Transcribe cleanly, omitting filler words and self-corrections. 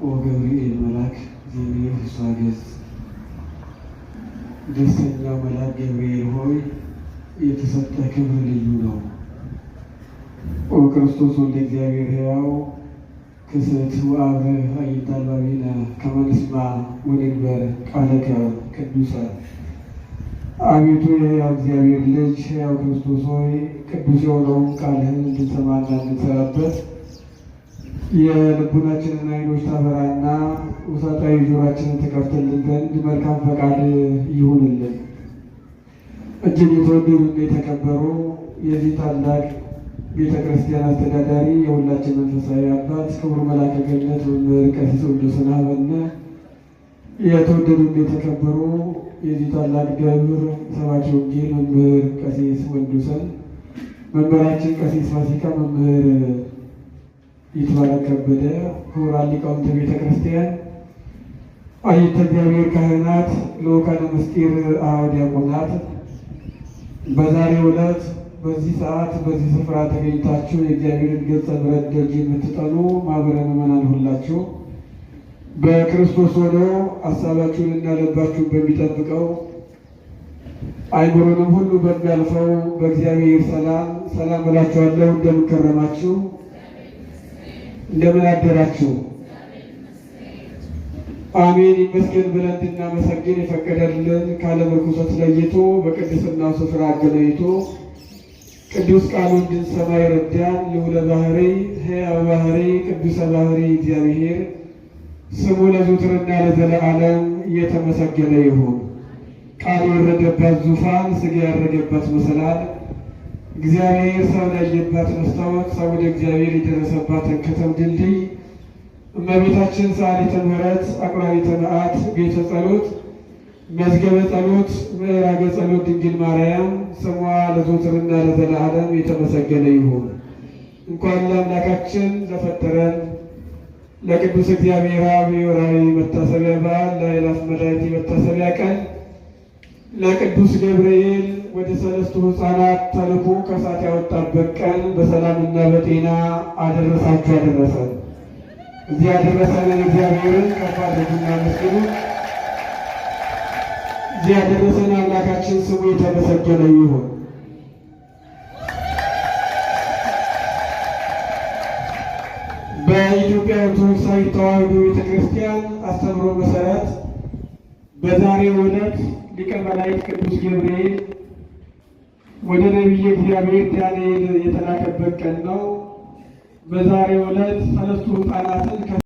ወገብርኤል መልአክ እግዚአብሔር ይስዋገዝ። ደስተኛው መልአክ ገብርኤል ሆይ የተሰጠ ክብር ልዩ ነው። ኦ ክርስቶስ ወልደ እግዚአብሔር ሕያው ክስት ወአብ አይታልባቢነ ከመ ንስማ ወንንበር ቃለከ ቅዱሰ። አቤቱ የሕያው እግዚአብሔር ልጅ ሕያው ክርስቶስ ሆይ ቅዱስ የሆነውን ቃልህን እንድንሰማና እንድንሰራበት የልቡናችንን ዓይኖች ታበራና ውስጣዊ ጆሮአችንን ትከፍትልን ዘንድ መልካም ፈቃድ ይሁንልን። እጅግ የተወደዱና የተከበሩ የዚህ ታላቅ ቤተ ክርስቲያን አስተዳዳሪ የሁላችን መንፈሳዊ አባት ክቡር መልአከ ገነት መምህር ቀሲስ ወንዶሰን አበነ፣ የተወደዱና የተከበሩ የዚህ ታላቅ ደብር ሰባኪ ወንጌል መምህር ቀሲስ ወንዶሰን፣ መምህራችን ቀሲስ ፋሲካ፣ መምህር ይትባረክ ከበደ፣ ክቡራን ሊቃውንተ ቤተ ክርስቲያን፣ አይንተ እግዚአብሔር ካህናት፣ ልዑካነ ምስጢር አኀው ዲያቆናት፣ በዛሬው ዕለት በዚህ ሰዓት በዚህ ስፍራ ተገኝታችሁ የእግዚአብሔርን ገጸ ምሕረት ደጅ የምትጠኑ ማኅበረ ምዕመናን ሁላችሁ በክርስቶስ ሆኖ ሐሳባችሁንና ልባችሁን በሚጠብቀው አይምሮንም ሁሉ በሚያልፈው በእግዚአብሔር ሰላም እላችኋለሁ። እንደምን ከረማችሁ? እንደምን አደራችሁ? አሜን ይመስገን ብለን እንድናመሰግን የፈቀደልን ከዓለም ርኩሰት ለይቶ በቅድስናው ስፍራ አገናኝቶ ቅዱስ ቃሉ እንድንሰማ ይረዳን ልዑለ ባሕርይ ሕያው ባሕርይ ቅዱሰ ባሕርይ እግዚአብሔር ስሙ ለዘወትርና ለዘለዓለም እየተመሰገነ ይሁን። ቃሉ የወረደባት ዙፋን፣ ሥጋ ያረገባት መሰላል፣ እግዚአብሔር ሰው ያየባት መስታወት፣ ሰው ወደ እግዚአብሔር የደረሰባት ከተም ድልድይ፣ እመቤታችን ሰዓሊተ ምሕረት አቁራሪተ መዓት ቤተ ጸሎት መዝገበ ጸሎት ምዕራገ ጸሎት ድንግል ማርያም ስሟ ለዘወትርና ለዘለዓለም የተመሰገነ ይሁን። እንኳን ለአምላካችን ለፈጠረን ለቅዱስ እግዚአብሔር አብ የወርኃዊ መታሰቢያ በዓል ለአእላፍ መላእክት መታሰቢያ ቀን ለቅዱስ ገብርኤል ወደ ሰለስቱ ሕፃናት ተልኮ ከእሳት ያወጣበት ቀን በሰላምና በጤና አደረሳችሁ አደረሰን። እዚህ ያደረሰንን እግዚአብሔርን ከፍ አድርጉና መስግኑ። እዚህ ያደረሰን አምላካችን ስሙ የተመሰገነ ይሁን። በኢትዮጵያ ኦርቶዶክሳዊት ተዋሕዶ ቤተክርስቲያን አስተምህሮ መሰረት በዛሬው ዕለት ሊቀ መላእክት ቅዱስ ገብርኤል ወደ ነቢየ እግዚአብሔር ዳንኤል የተላከበት ቀን ነው። በዛሬው ዕለት ሰለስቱ ሕፃናትን